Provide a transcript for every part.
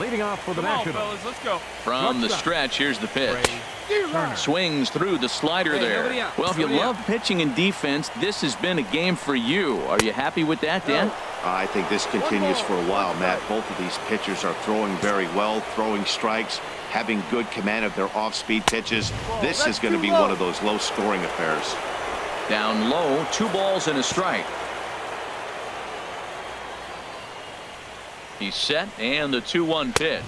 Leading off for the Nationals. Fellas, let's go. From the stretch, here's the pitch. Swings through the slider there. Well, if you love pitching and defense, this has been a game for you. Are you happy with that, Dan? I think this continues for a while, Matt. Both of these pitchers are throwing very well, throwing strikes, having good command of their off-speed pitches. This is going to be one of those low-scoring affairs. Down low, 2 balls and a strike. He's set, and the 2-1 pitch.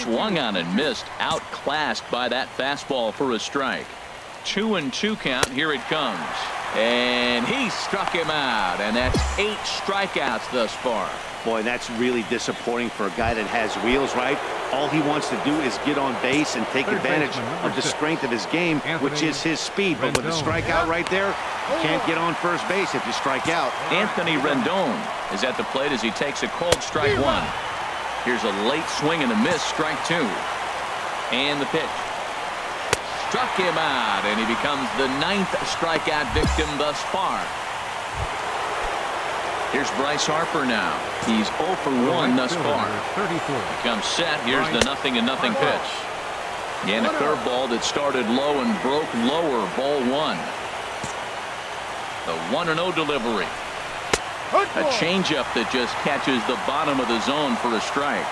Swung on and missed, outclassed by that fastball for a strike. 2-2 count. Here it comes, and he struck him out, and that's 8 strikeouts thus far. Boy, that's really disappointing for a guy that has wheels, right? All he wants to do is get on base and take advantage of the strength of his game, which is his speed. But with the strikeout right there, you can't get on first base if you strike out. Anthony Rendon is at the plate as he takes a called strike 1. Here's a late swing and a miss, strike 2. And the pitch. Struck him out, and he becomes the 9th strikeout victim thus far. Here's Bryce Harper now. He's 0 for 1 thus far. He comes set. Here's the 0-0 pitch. And a curveball that started low and broke lower. Ball 1. The 1-0 delivery. A changeup that just catches the bottom of the zone for a strike.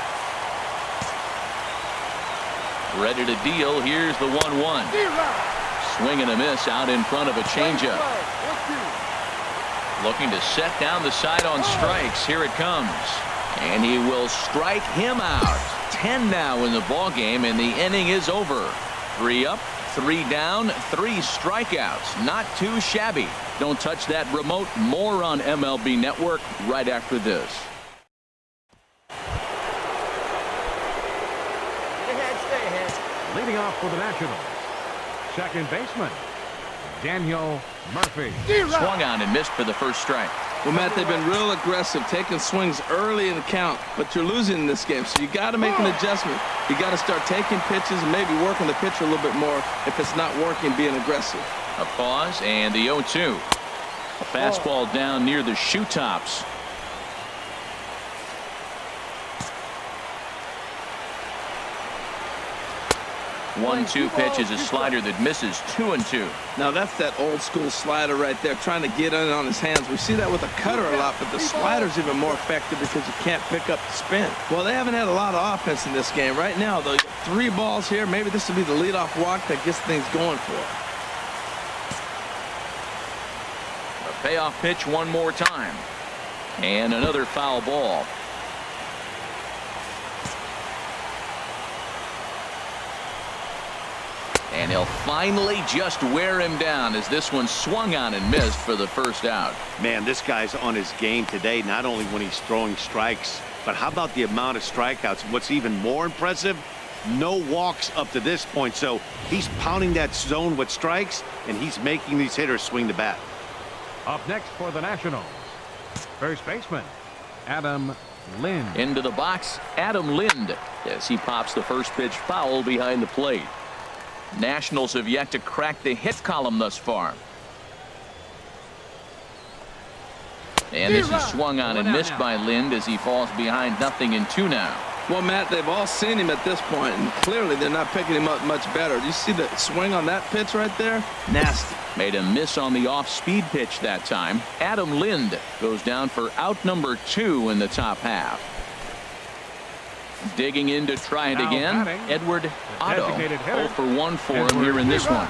Ready to deal. Here's the 1-1. Swing and a miss out in front of a changeup. Looking to set down the side on strikes. Here it comes. And he will strike him out. 10 now in the ball game, and the inning is over. 3 up, 3 down, 3 strikeouts. Not too shabby. Don't touch that remote. More on MLB Network right after this. Stay ahead. Leading off for the Nationals, second baseman, Daniel Murphy. Swung on and missed for the first strike. Well, Matt, they've been real aggressive, taking swings early in the count, but you're losing in this game, so you got to make an adjustment. You got to start taking pitches and maybe working the pitcher a little bit more if it's not working, being aggressive. A pause and the 0-2. A fastball down near the shoe tops. One-two pitch is a slider that misses. 2-2. Now that's that old school slider right there, trying to get in on his hands. We see that with a cutter a lot, but the slider's even more effective because you can't pick up the spin. Well, they haven't had a lot of offense in this game. Right now, though, 3 balls here. Maybe this will be the leadoff walk that gets things going for him. A payoff pitch one more time. And another foul ball. And he'll finally just wear him down as this one swung on and missed for the first out. Man, this guy's on his game today, not only when he's throwing strikes, but how about the amount of strikeouts? What's even more impressive, no walks up to this point. So he's pounding that zone with strikes, and he's making these hitters swing the bat. Up next for the Nationals, first baseman, Adam Lind. Into the box, Adam Lind, as he pops the first pitch foul behind the plate. Nationals have yet to crack the hit column thus far. And this is swung on and missed by Lind as he falls behind 0-2 now. Well, Matt, they've all seen him at this point, and clearly they're not picking him up much better. Do you see the swing on that pitch right there? Nasty. Made a miss on the off-speed pitch that time. Adam Lind goes down for out number 2 in the top half. Digging in to try it again, Edward Otto. 0 for 1 for him here in this one.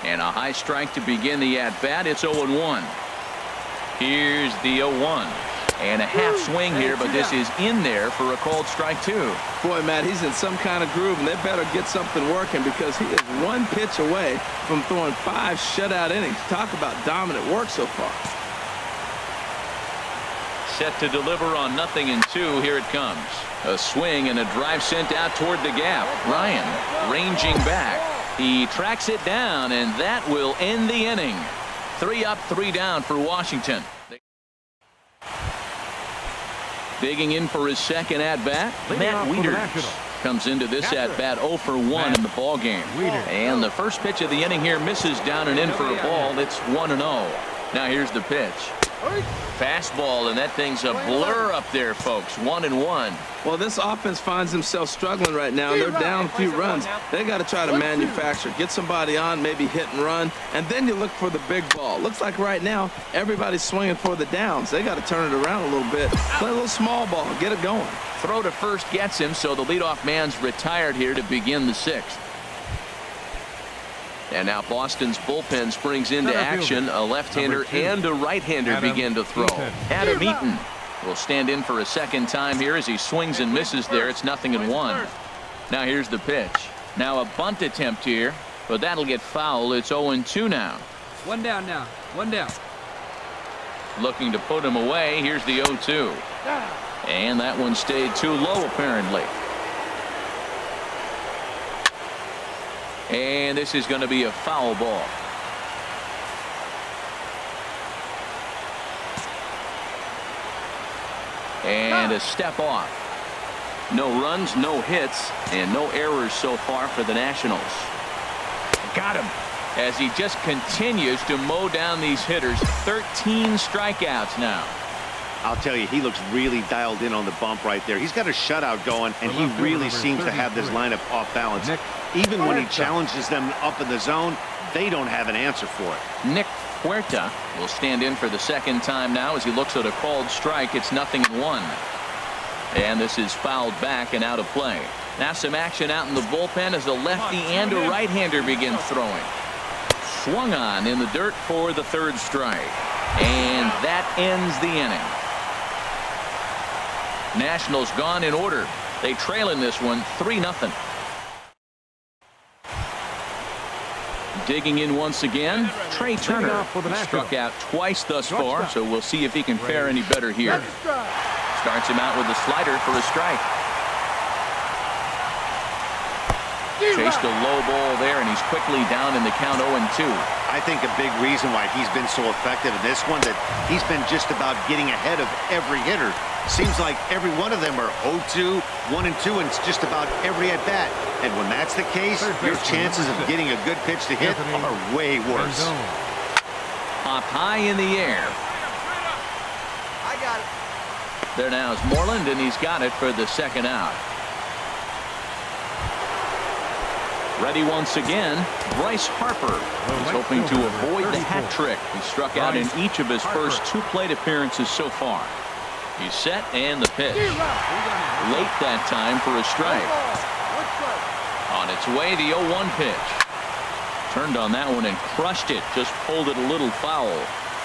And a high strike to begin the at-bat. It's 0-1. Here's the 0-1. And a half swing here, but this is in there for a called strike 2. Boy, Matt, he's in some kind of groove, and they better get something working because he is 1 pitch away from throwing 5 shutout innings. Talk about dominant work so far. Set to deliver on 0-2. Here it comes. A swing and a drive sent out toward the gap. Ryan ranging back. He tracks it down, and that will end the inning. 3 up, 3 down for Washington. Digging in for his second at-bat, Matt Wieters comes into this at-bat 0 for 1 in the ballgame. And the first pitch of the inning here misses down and in for a ball. It's 1-0. Now here's the pitch. Fastball, and that thing's a blur up there, folks. 1-1. Well, this offense finds themselves struggling right now. They're down a few runs. They got to try to manufacture, get somebody on, maybe hit and run, and then you look for the big ball. Looks like right now everybody's swinging for the downs. They got to turn it around a little bit. Play a little small ball, get it going. Throw to first gets him, so the leadoff man's retired here to begin the 6th. And now Boston's bullpen springs into action. A left-hander and a right-hander begin to throw. Adam Eaton will stand in for a second time here as he swings and misses there. It's 0-1. Now here's the pitch. Now a bunt attempt here, but that'll get foul. It's 0-2 now. One down now. One down. Looking to put him away. Here's the 0-2. And that one stayed too low apparently. And this is going to be a foul ball. And a step off. No runs, no hits, and no errors so far for the Nationals. Got him. As he just continues to mow down these hitters. 13 strikeouts now. I'll tell you, he looks really dialed in on the bump right there. He's got a shutout going, and he really seems to have this lineup off balance. Even when he challenges them up in the zone, they don't have an answer for it. Nick Huerta will stand in for the second time now as he looks at a called strike. It's 0-1. And this is fouled back and out of play. Now some action out in the bullpen as a lefty and a right-hander begin throwing. Swung on in the dirt for the 3rd strike. And that ends the inning. Nationals gone in order. They trail in this one 3-0. Digging in once again, Trey Turner. He struck out twice thus far, so we'll see if he can fare any better here. Starts him out with a slider for a strike. Chased a low ball there, and he's quickly down in the count 0-2. I think a big reason why he's been so effective in this one that he's been just about getting ahead of every hitter. Seems like every one of them are 0-2, 1-2, and it's just about every at bat. And when that's the case, your chances of getting a good pitch to hit are way worse. Up high in the air. I got it. There now is Moreland, and he's got it for the second out. Ready once again, Bryce Harper. He's hoping to avoid the hat trick. He struck out in each of his first 2 plate appearances so far. He's set and the pitch. Late that time for a strike. On its way, the 0-1 pitch. Turned on that one and crushed it. Just pulled it a little foul.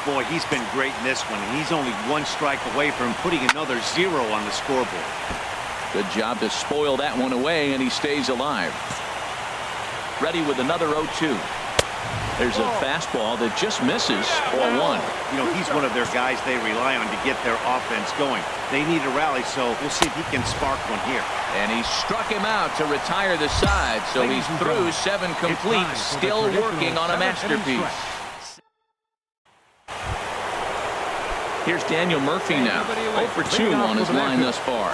Boy, he's been great in this one. He's only 1 strike away from putting another 0 on the scoreboard. Good job to spoil that one away, and he stays alive. Ready with another 0-2. There's a fastball that just misses. 4-1. You know, he's one of their guys they rely on to get their offense going. They need a rally, so we'll see if he can spark one here. And he struck him out to retire the side, so he's through 7 complete, still working on a masterpiece. Here's Daniel Murphy now. 0 for 2 on his line thus far.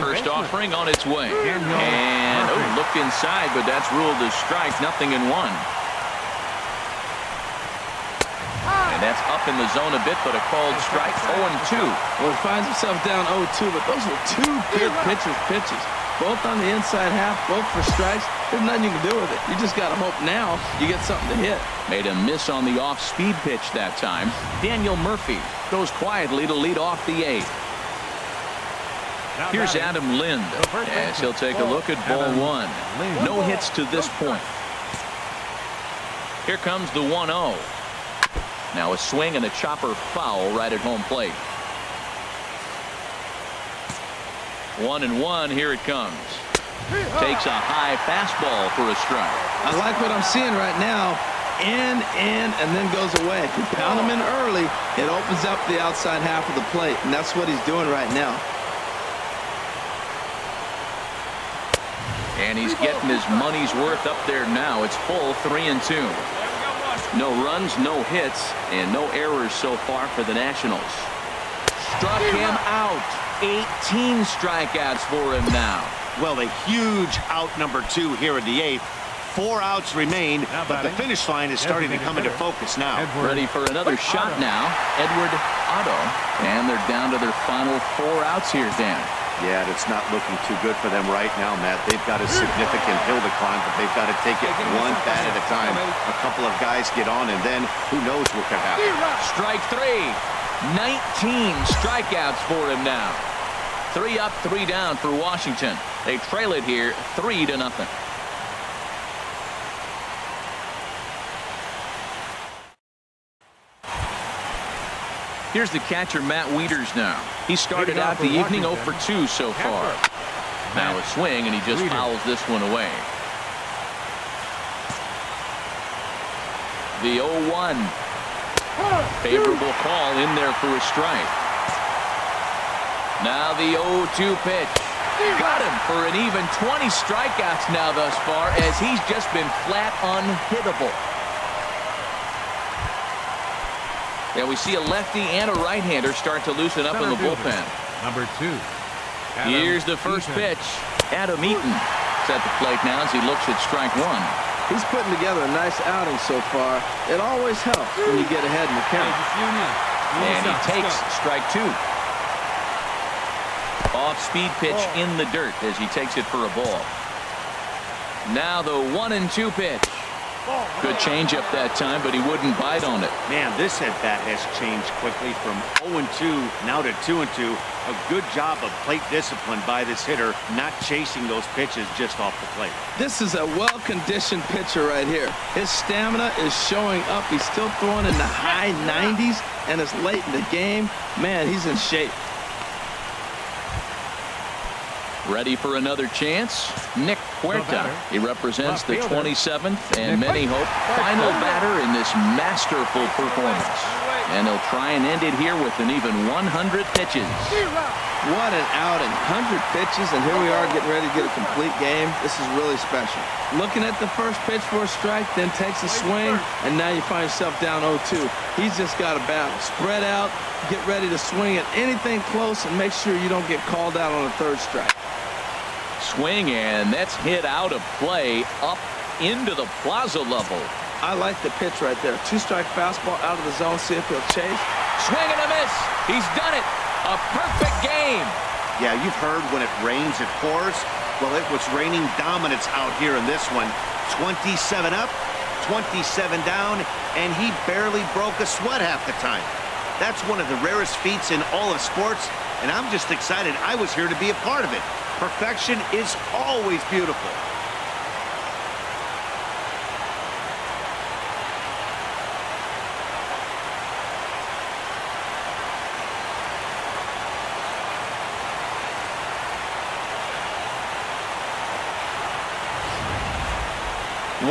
First offering on its way. And looked inside, but that's ruled as strike. 0-1. And that's up in the zone a bit, but a called strike. 0-2. Well, he finds himself down 0-2, but those were 2 good pitches. Both on the inside half, both for strikes. There's nothing you can do with it. You just got to hope now you get something to hit. Made a miss on the off-speed pitch that time. Daniel Murphy goes quietly to lead off the 8th. Here's Adam Lind as he'll take a look at ball 1. No hits to this point. Here comes the 1-0. Now a swing and a chopper foul right at home plate. 1-1. Here it comes. Takes a high fastball for a strike. I like what I'm seeing right now. In, and then goes away. If you pound him in early, it opens up the outside half of the plate, and that's what he's doing right now. And he's getting his money's worth up there now. It's full 3-2. No runs, no hits, and no errors so far for the Nationals. Struck him out. 18 strikeouts for him now. Well, a huge out number 2 here in the 8th. 4 outs remain, Now but the batting, finish line is starting to come into focus now. Edward Ready for another shot Otto. now. Edward Otto. And they're down to their final 4 outs here, Dan. Yeah, it's not looking too good for them right now, Matt. They've got a significant hill to climb, but they've got to take it one bat at a time. A couple of guys get on, and then who knows what could happen. Strike 3. 19 strikeouts for him now. 3 up, 3 down for Washington. They trail it here 3-0. Here's the catcher, Matt Wieters now. He started out the evening 0 for 2 so far. Now a swing, and he just fouls this one away. The 0-1. Favorable call in there for a strike. Now the 0-2 pitch. Got him for an even 20 strikeouts now thus far, as he's just been flat unhittable. Yeah, we see a lefty and a right-hander start to loosen up in the bullpen. Number 2. Here's the first pitch. Adam Eaton is at the plate now as he looks at strike 1. He's putting together a nice outing so far. It always helps when you get ahead in the count. And he takes strike 2. Off-speed pitch in the dirt as he takes it for a ball. Now the 1-2 pitch. Good changeup that time, but he wouldn't bite on it. Man, this at-bat has changed quickly from 0-2 now to 2-2. A good job of plate discipline by this hitter, not chasing those pitches just off the plate. This is a well-conditioned pitcher right here. His stamina is showing up. He's still throwing in the high 90s, and it's late in the game. Man, he's in shape. Ready for another chance? Nick Huerta. He represents the 27th and many hope final batter in this masterful performance. And he'll try and end it here with an even 100 pitches. What an outing. 100 pitches, and here we are getting ready to get a complete game. This is really special. Looking at the first pitch for a strike, then takes a swing, and now you find yourself down 0-2. He's just got a battle. Spread out, get ready to swing at anything close, and make sure you don't get called out on a third strike. Swing, and that's hit out of play up into the plaza level. I like the pitch right there. 2-strike fastball out of the zone. See if he'll chase. Swing and a miss. He's done it. A perfect game. Yeah, you've heard when it rains, it pours. Well, it was raining dominance out here in this one. 27 up, 27 down, and he barely broke a sweat half the time. That's one of the rarest feats in all of sports, and I'm just excited I was here to be a part of it. Perfection is always beautiful.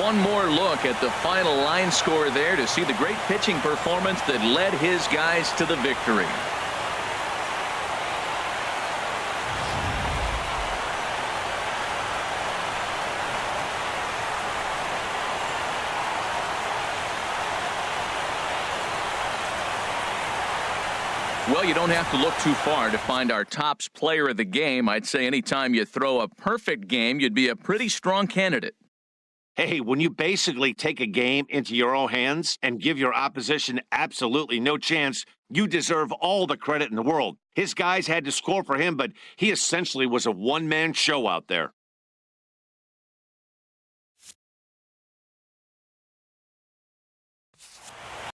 One more look at the final line score there to see the great pitching performance that led his guys to the victory. Well, you don't have to look too far to find our tops player of the game. I'd say anytime you throw a perfect game, you'd be a pretty strong candidate. Hey, when you basically take a game into your own hands and give your opposition absolutely no chance, you deserve all the credit in the world. His guys had to score for him, but he essentially was a one-man show out there.